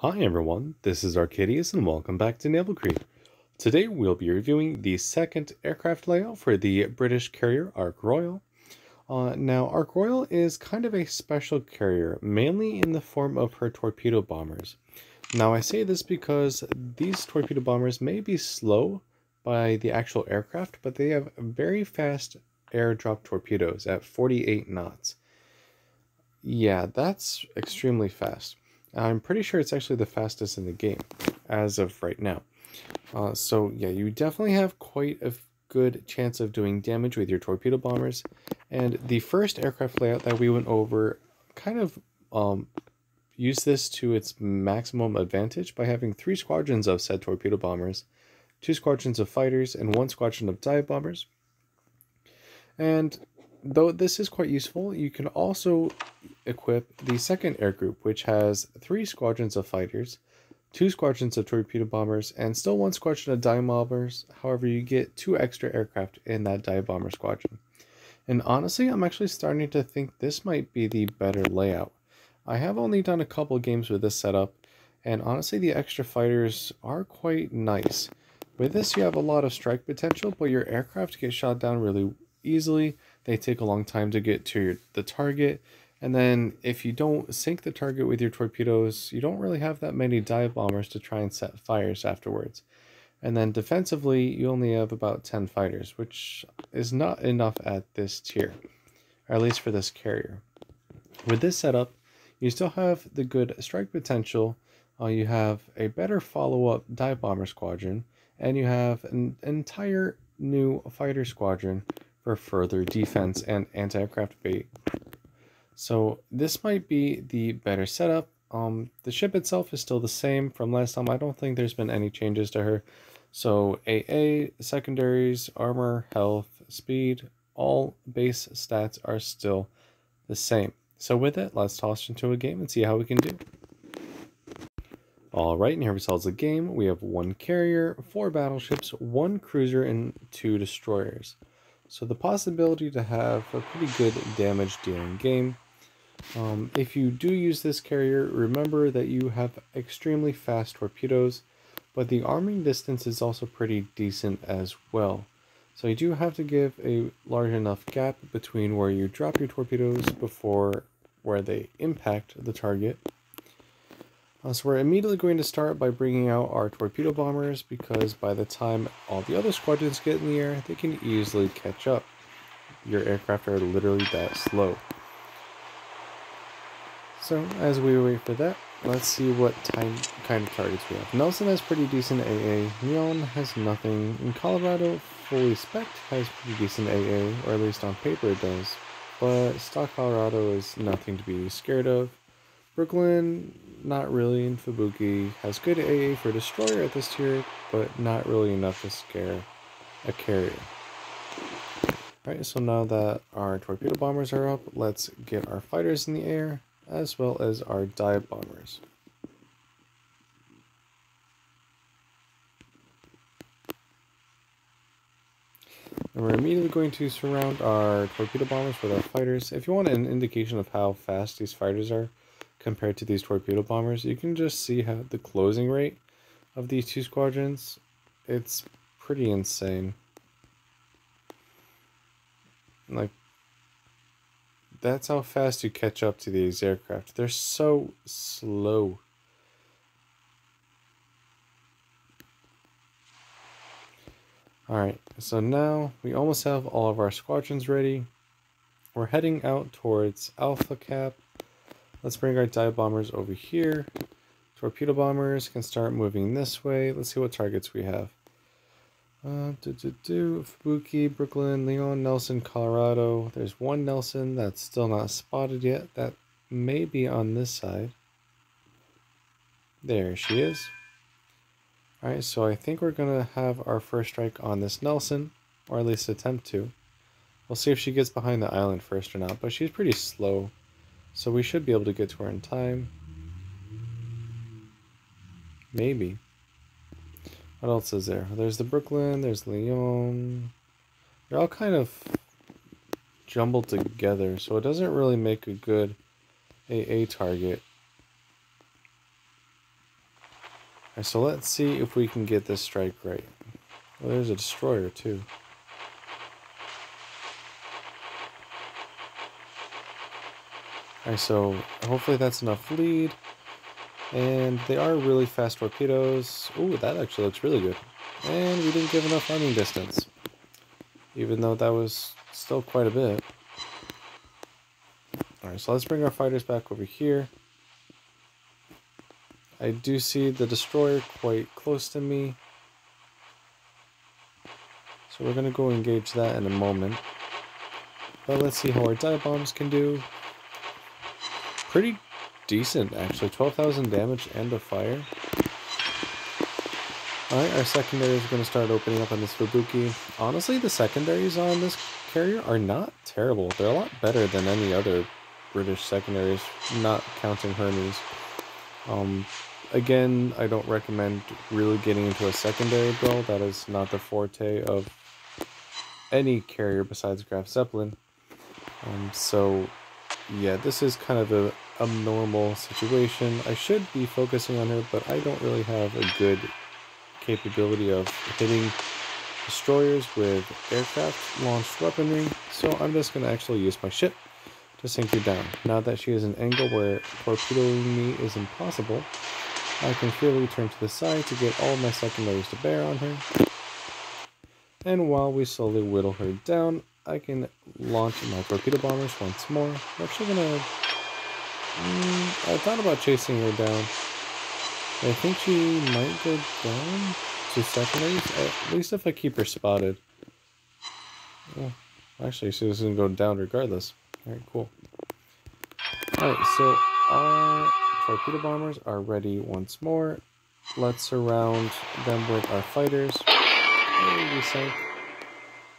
Hi everyone, this is Arcadius and welcome back to Naval Creek. Today we'll be reviewing the second aircraft layout for the British carrier Ark Royal. Now Ark Royal is kind of a special carrier, mainly in the form of her torpedo bombers. Now I say this because these torpedo bombers may be slow by the actual aircraft, but they have very fast airdrop torpedoes at 48 knots. Yeah, that's extremely fast. I'm pretty sure it's actually the fastest in the game as of right now. So yeah, you definitely have quite a good chance of doing damage with your torpedo bombers. And the first aircraft layout that we went over kind of used this to its maximum advantage by having 3 squadrons of said torpedo bombers, 2 squadrons of fighters, and 1 squadron of dive bombers. And though this is quite useful, you can also equip the second air group, which has 3 squadrons of fighters, 2 squadrons of torpedo bombers, and still 1 squadron of dive bombers. However, you get 2 extra aircraft in that dive bomber squadron. And honestly, I'm actually starting to think this might be the better layout. I have only done a couple games with this setup, and honestly, the extra fighters are quite nice. With this, you have a lot of strike potential, but your aircraft get shot down really easily. They take a long time to get to the target, and then if you don't sink the target with your torpedoes, you don't really have that many dive bombers to try and set fires afterwards. And then defensively, you only have about 10 fighters, which is not enough at this tier, or at least for this carrier. With this setup, you still have the good strike potential, you have a better follow-up dive bomber squadron, and you have an entire new fighter squadron for further defense and anti-aircraft bait. So this might be the better setup. The ship itself is still the same from last time. I don't think there's been any changes to her. So AA, secondaries, armor, health, speed, all base stats are still the same. So with it, let's toss into a game and see how we can do. Alright, and here results the game. We have 1 carrier, 4 battleships, 1 cruiser, and 2 destroyers. So the possibility to have a pretty good damage dealing game. If you do use this carrier, remember that you have extremely fast torpedoes, but the arming distance is also pretty decent as well. So you do have to give a large enough gap between where you drop your torpedoes before where they impact the target. So we're immediately going to start by bringing out our torpedo bombers, because by the time all the other squadrons get in the air, they can easily catch up. Your aircraft are literally that slow. So as we wait for that, let's see what kind of targets we have. Nelson has pretty decent AA, Leon has nothing, and Colorado fully spec has pretty decent AA, or at least on paper it does. But stock Colorado is nothing to be scared of. Brooklyn, not really, and Fubuki has good AA for destroyer at this tier, but not really enough to scare a carrier. Alright, so now that our torpedo bombers are up, let's get our fighters in the air, as well as our dive bombers. And we're immediately going to surround our torpedo bombers with our fighters. If you want an indication of how fast these fighters are compared to these torpedo bombers, you can just see how the closing rate of these 2 squadrons, it's pretty insane. Like, that's how fast you catch up to these aircraft. They're so slow. Alright, so now we almost have all of our squadrons ready. We're heading out towards Alpha Cap. Let's bring our dive bombers over here. Torpedo bombers can start moving this way. Let's see what targets we have. Fubuki, Brooklyn, Leon, Nelson, Colorado. There's 1 Nelson that's still not spotted yet. That may be on this side. There she is. Alright, so I think we're going to have our first strike on this Nelson, or at least attempt to. We'll see if she gets behind the island first or not, but she's pretty slow, so we should be able to get to her in time. Maybe. What else is there? There's the Brooklyn, there's Leon. They're all kind of jumbled together, so it doesn't really make a good AA target. Alright, so let's see if we can get this strike right. Well, there's a destroyer too. Alright, so hopefully that's enough lead. And they are really fast torpedoes. Ooh, that actually looks really good. And we didn't give enough arming distance, even though that was still quite a bit. Alright, so let's bring our fighters back over here. I do see the destroyer quite close to me, so we're going to go engage that in a moment. But let's see how our dive bombs can do. Pretty decent, actually. 12,000 damage and a fire. Alright, our secondaries are going to start opening up on this Fubuki. Honestly, the secondaries on this carrier are not terrible. They're a lot better than any other British secondaries, not counting Hermes. Again, I don't recommend really getting into a secondary build. That is not the forte of any carrier besides Graf Zeppelin. So, yeah, this is kind of a abnormal situation. I should be focusing on her, but I don't really have a good capability of hitting destroyers with aircraft launched weaponry, so I'm just going to actually use my ship to sink her down. Now that she is an angle where torpedoing me is impossible, I can freely turn to the side to get all my secondaries to bear on her. And while we slowly whittle her down, I can launch my torpedo bombers once more. I'm actually gonna... I thought about chasing her down. I think she might go down to secondaries, at least if I keep her spotted. Oh, actually, she's gonna go down regardless. Alright, cool. Alright, so our torpedo bombers are ready once more. Let's surround them with our fighters. And we sank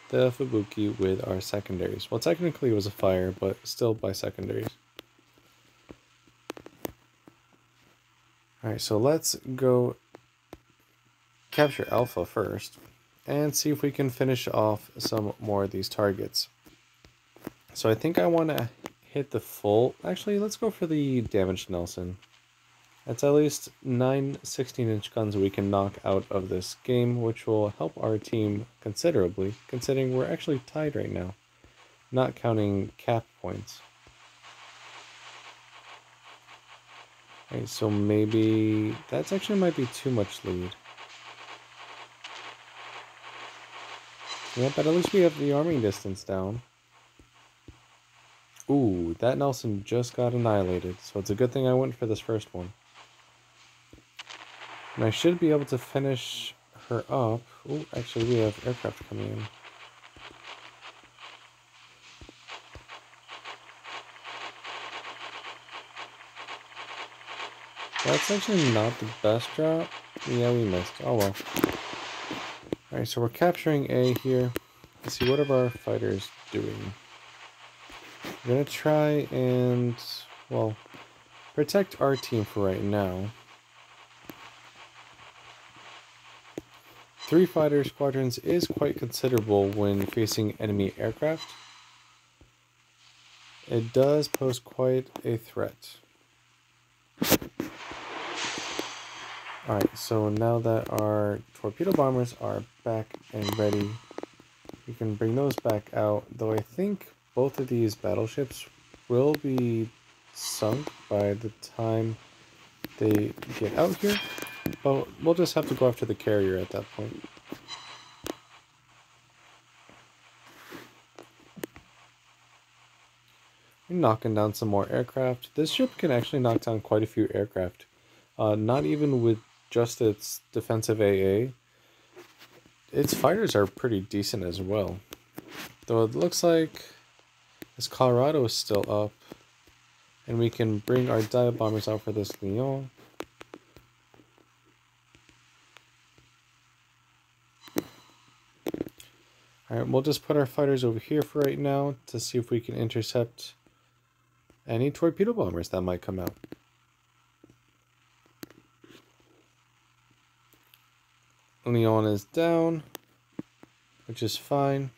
the Fubuki with our secondaries. Well, technically it was a fire, but still by secondaries. Alright, so let's go capture Alpha first and see if we can finish off some more of these targets. So I think I want to hit the full... Actually, let's go for the damaged Nelson. That's at least 9 16-inch guns we can knock out of this game, which will help our team considerably, considering we're actually tied right now, not counting cap points. Okay, so maybe that's actually might be too much lead. Yeah, but at least we have the arming distance down. Ooh, that Nelson just got annihilated, so it's a good thing I went for this first one. And I should be able to finish her up. Ooh, actually we have aircraft coming in. That's actually not the best drop. Yeah, we missed. Oh well. Alright, so we're capturing A here. Let's see, what are our fighters doing? We're gonna try and, well, protect our team for right now. 3 fighter squadrons is quite considerable when facing enemy aircraft. It does pose quite a threat. Alright, so now that our torpedo bombers are back and ready, we can bring those back out, though I think both of these battleships will be sunk by the time they get out here, but we'll just have to go after the carrier at that point. We're knocking down some more aircraft. This ship can actually knock down quite a few aircraft, not even with just its defensive AA. Its fighters are pretty decent as well, though it looks like this Colorado is still up, and we can bring our dive bombers out for this Lyon. Alright, we'll just put our fighters over here for right now to see if we can intercept any torpedo bombers that might come out. Lyon is down, which is fine.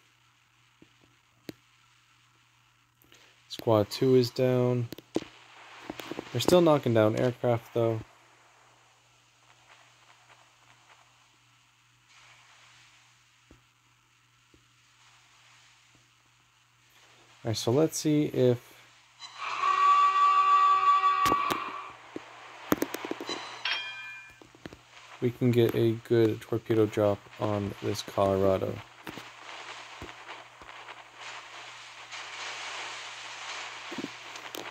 Squad 2 is down. They're still knocking down aircraft though. Alright, so let's see if we can get a good torpedo drop on this Colorado.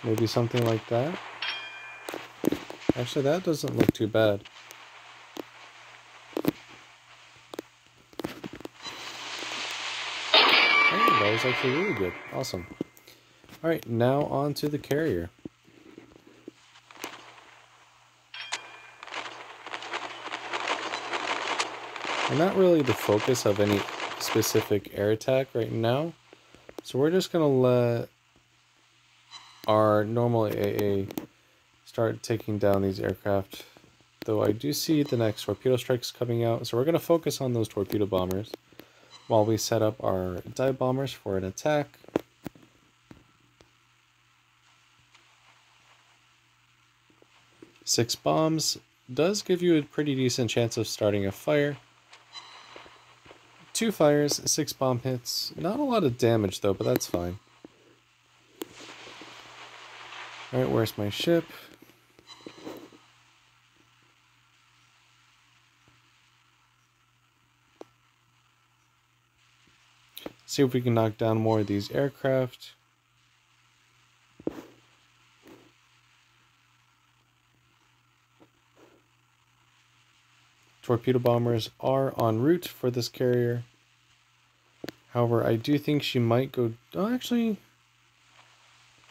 Maybe something like that. Actually, that doesn't look too bad. Hey, that was actually really good. Awesome. Alright, now on to the carrier. We're not really the focus of any specific air attack right now, so we're just going to let our normal AA start taking down these aircraft. Though I do see the next torpedo strikes coming out, so we're going to focus on those torpedo bombers while we set up our dive bombers for an attack. Six bombs does give you a pretty decent chance of starting a fire. 2 fires, 6 bomb hits. Not a lot of damage though, but that's fine. Alright, where's my ship? See if we can knock down more of these aircraft. Torpedo bombers are en route for this carrier. However, I do think she might go... Oh, actually,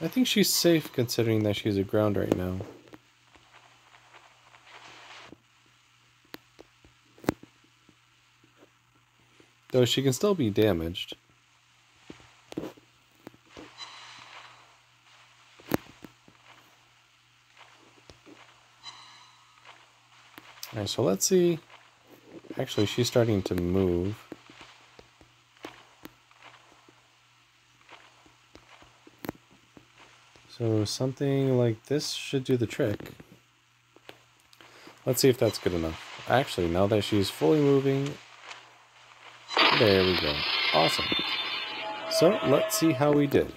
I think she's safe considering that she's aground right now. Though she can still be damaged. Alright, so let's see. Actually, she's starting to move. So something like this should do the trick. Let's see if that's good enough. Actually, now that she's fully moving, there we go. Awesome. So let's see how we did.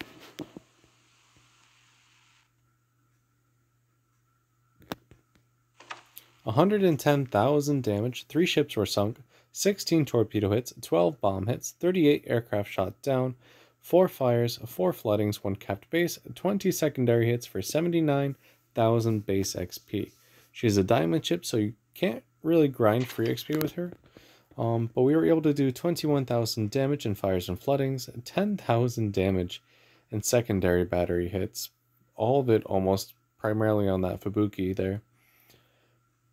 $110,000 damage, 3 ships were sunk, 16 torpedo hits, 12 bomb hits, 38 aircraft shot down, 4 fires, 4 floodings, 1 capped base, 20 secondary hits for 79,000 base XP. She's a diamond ship, so you can't really grind free XP with her. But we were able to do 21,000 damage in fires and floodings, 10,000 damage in secondary battery hits, all of it almost primarily on that Fubuki there.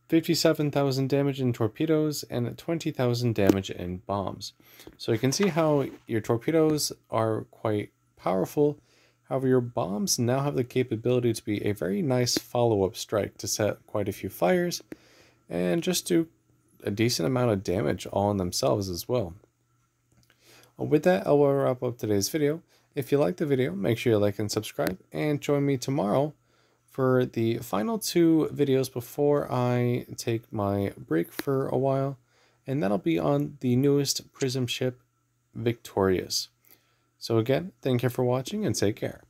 57,000 damage in torpedoes, and 20,000 damage in bombs. So you can see how your torpedoes are quite powerful. However, your bombs now have the capability to be a very nice follow-up strike to set quite a few fires and just do a decent amount of damage all in themselves as well. With that, I will wrap up today's video. If you liked the video, make sure you like and subscribe, and join me tomorrow for the final 2 videos before I take my break for a while, and that'll be on the newest Prism ship, Victorious. So again, thank you for watching and take care.